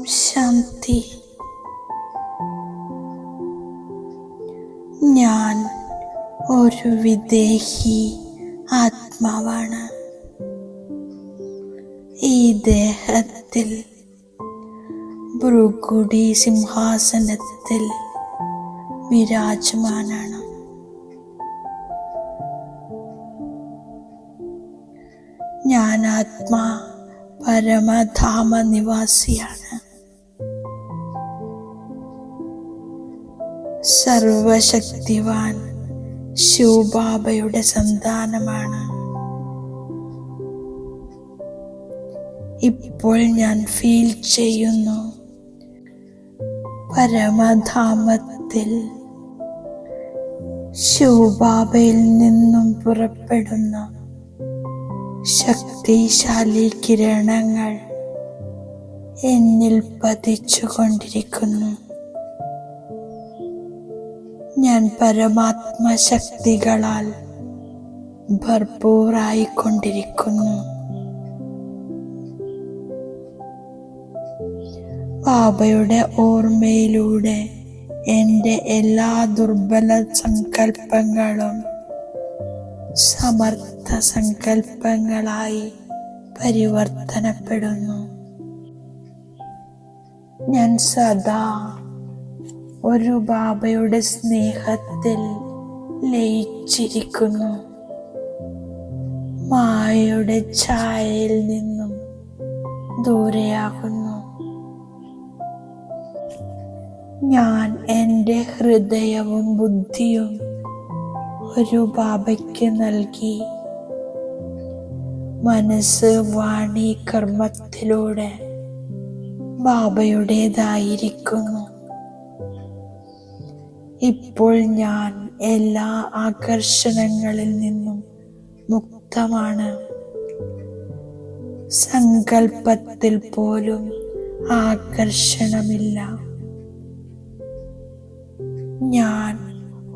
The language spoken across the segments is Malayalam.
ശാന്തി. ഞാൻ ഒരു വിദേഹി ആത്മാവാണ്. ഈ ദേഹത്തിൽ ഭൃഗുടി സിംഹാസനത്തിൽ വിരാജമാനാണ്. ഞാൻ ആത്മാ പരമധാമ നിവാസിയാണ്. സർവശക്തിവാൻ ശിവബാബയുടെ സന്താനമാണ്. ഇപ്പോൾ ഞാൻ ഫീൽ ചെയ്യുന്നു, പരമധാമത്തിൽ ശിവബാബയിൽ നിന്നും പുറപ്പെടുന്ന ശക്തിശാലി കിരണങ്ങൾ എന്നിൽ പതിച്ചുകൊണ്ടിരിക്കുന്നു. ഞാൻ പരമാത്മശക്തികളാൽ ഭർപൂറായിക്കൊണ്ടിരിക്കുന്നു. ബാബയുടെ ഓർമ്മയിലൂടെ എൻ്റെ എല്ലാ ദുർബല സങ്കല്പങ്ങളും സമർത്ഥ സങ്കല്പങ്ങളായി പരിവർത്തനപ്പെടുന്നു. ഞാൻ സദാ ഒരു ബാബയുടെ സ്നേഹത്തിൽ ലയിച്ചിരിക്കുന്നു. മായയുടെ ഛായയിൽ നിന്നും ദൂരെയാകുന്നു. ഞാൻ എൻ്റെ ഹൃദയവും ബുദ്ധിയും ഒരു ബാബയ്ക്ക് നൽകി. മനസ്സ്, വാണി, കർമ്മത്തിലൂടെ ബാബയുടേതായിരിക്കുന്നു. ഇപ്പോൾ ഞാൻ എല്ലാ ആകർഷണങ്ങളിൽ നിന്നും മുക്തമാണ്. സങ്കൽപ്പത്തിൽ പോലും ആകർഷണമില്ല. ഞാൻ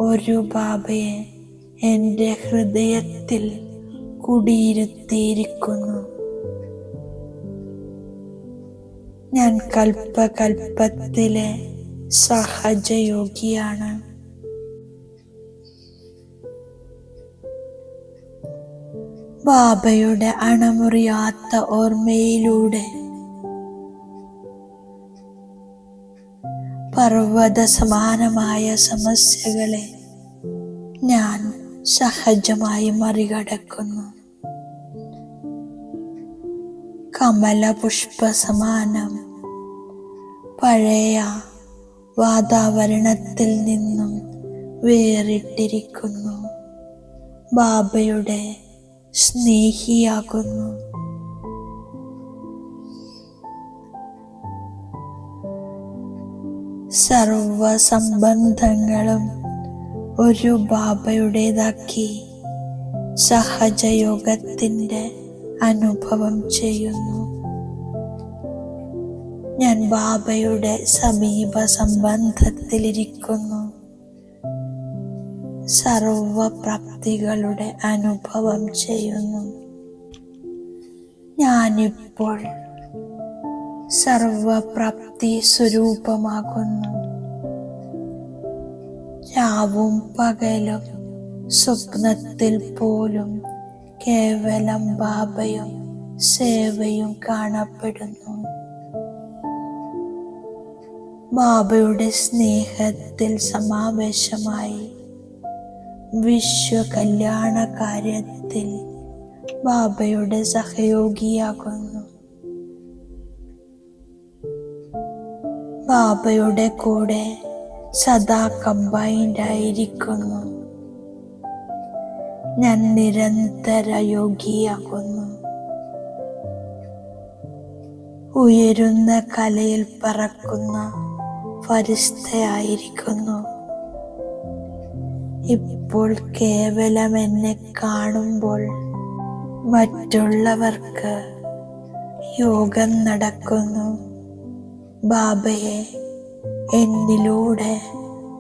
ഒരു ബാബയെ എൻ്റെ ഹൃദയത്തിൽ കുടിയിരുത്തിയിരിക്കുന്നു. ഞാൻ കൽപ്പകൽപ്പത്തിലെ സഹജയോഗിയാണ്. ബാബയുടെ അണമുറിയാത്ത ഓർമ്മയിലൂടെ പർവ്വത സമാനമായ സമസ്യകളെ ഞാൻ സഹജമായി മറികടക്കുന്നു. കമലപുഷ്പ സമാനം പഴയ വാതാവരണത്തിൽ നിന്നും വേറിട്ടിരിക്കുന്നു. ബാബയുടെ സ്നേഹിയാകുന്നു. സർവ സംബന്ധങ്ങളും ഒരു ബാബയുടേതാക്കി സഹജയോഗത്തിൻ്റെ അനുഭവം ചെയ്യുന്നു. ഞാൻ ബാബയുടെ സമീപ സംബന്ധത്തിലിരിക്കുന്നു. സർവപ്രാപ്തികളുടെ അനുഭവം ചെയ്യുന്നു. ഞാനിപ്പോൾ സർവപ്രാപ്തി സ്വരൂപമാകുന്നു. രാവും പകലും സ്വപ്നത്തിൽ പോലും കേവലം ബാബയും സേവയും കാണപ്പെടുന്നു. ബാബയുടെ സ്നേഹത്തിൽ സമാവേശമായി വിശ്വകല്യാണ കാര്യത്തിൽ ബാബയുടെ സഹയോഗിയാകുന്നു. ബാബയുടെ കൂടെ സദാ കമ്പൈൻഡ് ആയിരിക്കുന്നു. ഞാൻ നിരന്തര യോഗിയാകുന്നു. ഉയരുന്ന കലയിൽ പറക്കുന്ന ഫരിസ്തയായിരിക്കുന്നു. ഇപ്പോൾ കേവലം എന്നെ കാണുമ്പോൾ മറ്റുള്ളവർക്ക് യോഗം നടക്കുന്നു. ബാബയെ എന്നിലൂടെ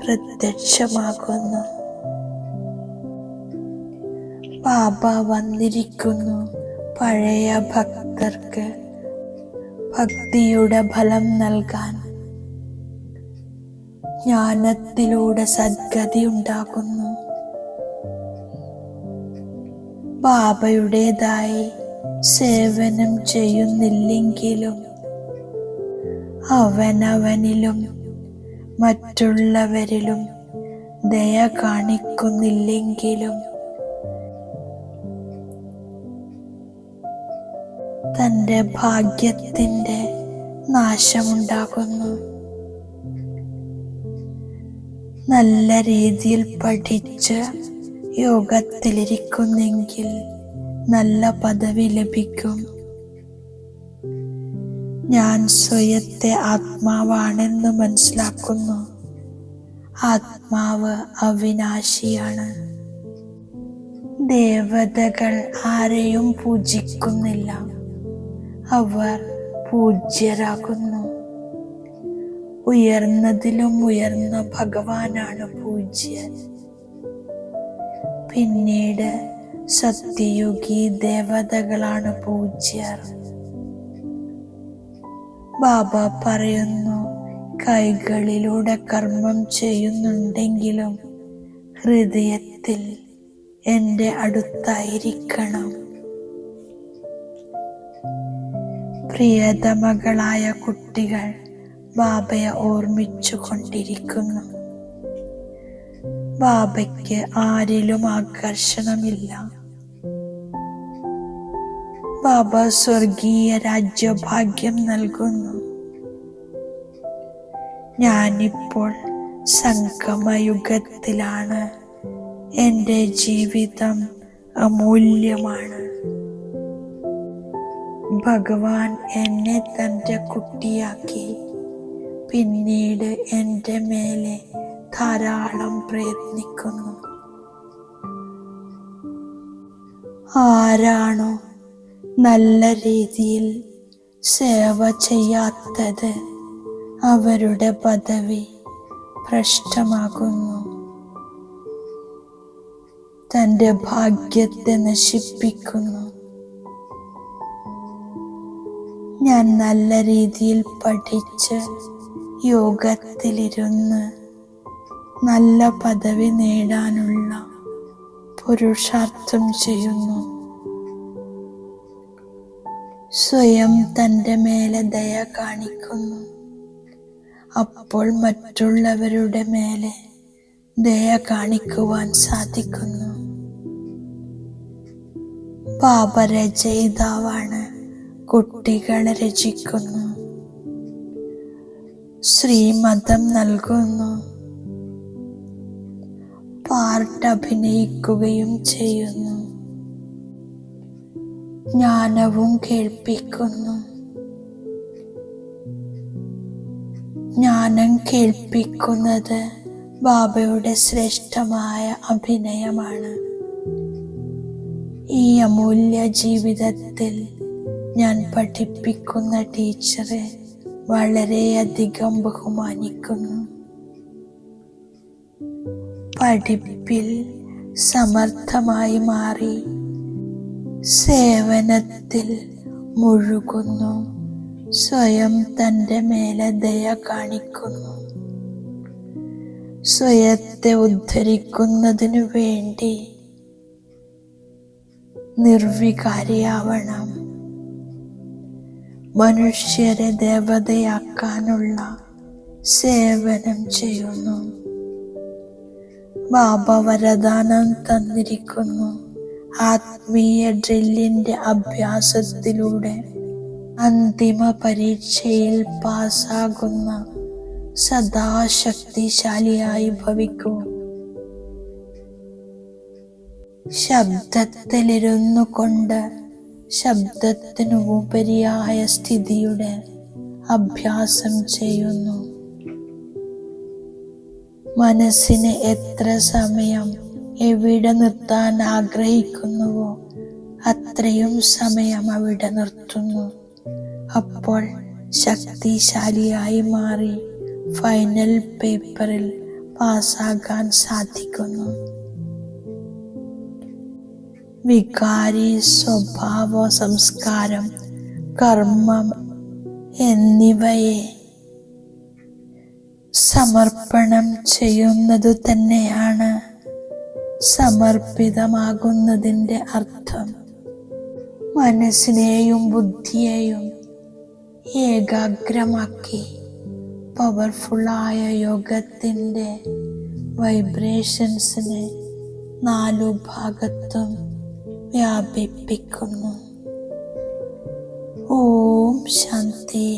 പ്രത്യക്ഷമാകുന്നു. ബാബ വന്നിരിക്കുന്നു പഴയ ഭക്തർക്ക് ഭക്തിയുടെ ഫലം നൽകാൻ ജ്ഞാനത്തിലൂടെ സദ്ഗതി ഉണ്ടാകുന്നു. ബാബയുടേതായി സേവനം ചെയ്യുന്നില്ലെങ്കിലും അവനവനിലും മറ്റുള്ളവരിലും ദയ കാണിക്കുന്നില്ലെങ്കിലും തൻ്റെ ഭാഗ്യത്തിൻ്റെ നാശമുണ്ടാകുന്നു. നല്ല രീതിയിൽ പഠിച്ച് യോഗത്തിലിരിക്കുന്നെങ്കിൽ നല്ല പദവി ലഭിക്കും. ഞാൻ സ്വയത്തെ ആത്മാവാണെന്ന് മനസ്സിലാക്കുന്നു. ആത്മാവ് അവിനാശിയാണ്. ദേവതകൾ ആരെയും പൂജിക്കുന്നില്ല, അവർ പൂജ്യരാകുന്നു. ഉയർന്നതിലും ഉയർന്ന ഭഗവാനാണ് പൂജ്യൻ. പിന്നീട് സത്യയുഗി ദേവതകളാണ് പൂജ്യർ. ബാബ പറയുന്നു, കൈകളിലൂടെ കർമ്മം ചെയ്യുന്നുണ്ടെങ്കിലും ഹൃദയത്തിൽ എൻ്റെ അടുത്തായിരിക്കണം. പ്രിയതമകളായ കുട്ടികൾ ബാബയെ ഓർമ്മിച്ചു കൊണ്ടിരിക്കുന്നു. ബാബയ്ക്ക് ആരിലും ആകർഷണമില്ല. ബാബ സ്വർഗീയ രാജ്യഭാഗ്യം നൽകുന്നു. ഞാനിപ്പോൾ സംഗമയുഗത്തിലാണ്. എൻ്റെ ജീവിതം അമൂല്യമാണ്. ഭഗവാൻ എന്നെ തൻ്റെ കുട്ടിയാക്കി. പിന്നീട് എൻ്റെ മേലെ ധാരാളം പ്രയത്നിക്കുന്നു. ആരാണോ നല്ല രീതിയിൽ സേവ ചെയ്യാത്തത് അവരുടെ പദവി ഭ്രഷ്ടമാകുന്നു. തൻ്റെ ഭാഗ്യത്തെ നശിപ്പിക്കുന്നു. ഞാൻ നല്ല രീതിയിൽ പഠിച്ച് യോഗത്തിലിരുന്ന് നല്ല പദവി നേടാനുള്ള പുരുഷാർത്ഥം ചെയ്യുന്നു. സ്വയം തൻ്റെ മേലെ ദയ കാണിക്കുന്നു. അപ്പോൾ മറ്റുള്ളവരുടെ മേലെ ദയ കാണിക്കുവാൻ സാധിക്കുന്നു. ബാബ രചയിതാവാണ്, കുട്ടികളെ രചിക്കുന്നു. ശ്രീമതം നൽകുന്നു. പാർട്ട് അഭിനയിക്കുകയും ചെയ്യുന്നു. ജ്ഞാനവും കേൾപ്പിക്കുന്നു. ജ്ഞാനം കേൾപ്പിക്കുന്നത് ബാബയുടെ ശ്രേഷ്ഠമായ അഭിനയമാണ്. ഈ അമൂല്യ ജീവിതത്തിൽ ഞാൻ പഠിപ്പിക്കുന്ന ടീച്ചറെ വളരെയധികം ബഹുമാനിക്കുന്നു. പഠിപ്പിൽ സമർത്ഥമായി മാറി സേവനത്തിൽ മുഴുകുന്നു. സ്വയം തൻ്റെ മേലെ ദയ കാണിക്കുന്നു. സ്വയത്തെ ഉദ്ധരിക്കുന്നതിനു വേണ്ടി നിർവികാരിയാവണം. മനുഷ്യരെ ദേവതയാക്കാനുള്ള സേവനം ചെയ്യുന്നു. ബാബ വരദാനം തന്നിരിക്കുന്നു. ആത്മീയ ഡ്രില്ലിന്റെ അഭ്യാസത്തിലൂടെ അന്തിമ പരീക്ഷയിൽ പാസ്സാകുന്ന സദാ ശക്തിശാലിയായി ഭവിക്കൂ. ശബ്ദത്തിലിരുന്നു കൊണ്ട് ശബ്ദത്തിനു ഉപരിയായ സ്ഥിതിയുടെ അഭ്യാസം ചെയ്യുന്നു. മനസ്സിനെ എത്ര സമയം എവിടെ നിർത്താൻ ആഗ്രഹിക്കുന്നുവോ അത്രയും സമയം അവിടെ നിർത്തുന്നു. അപ്പോൾ ശക്തിശാലിയായി മാറി ഫൈനൽ പേപ്പറിൽ പാസ്സാകാൻ സാധിക്കുന്നു. വികാരി സ്വഭാവ സംസ്കാരം കർമ്മം എന്നിവയെ സമർപ്പണം ചെയ്യുന്നതു തന്നെയാണ് സമർപ്പിതമാകുന്നതിൻ്റെ അർത്ഥം. മനസ്സിനെയും ബുദ്ധിയെയും ഏകാഗ്രമാക്കി പവർഫുള്ളായ യോഗത്തിൻ്റെ വൈബ്രേഷൻസിനെ 4 ഭാഗത്തും വ്യാപിപ്പിക്കുന്നു. ഓം ശാന്തി.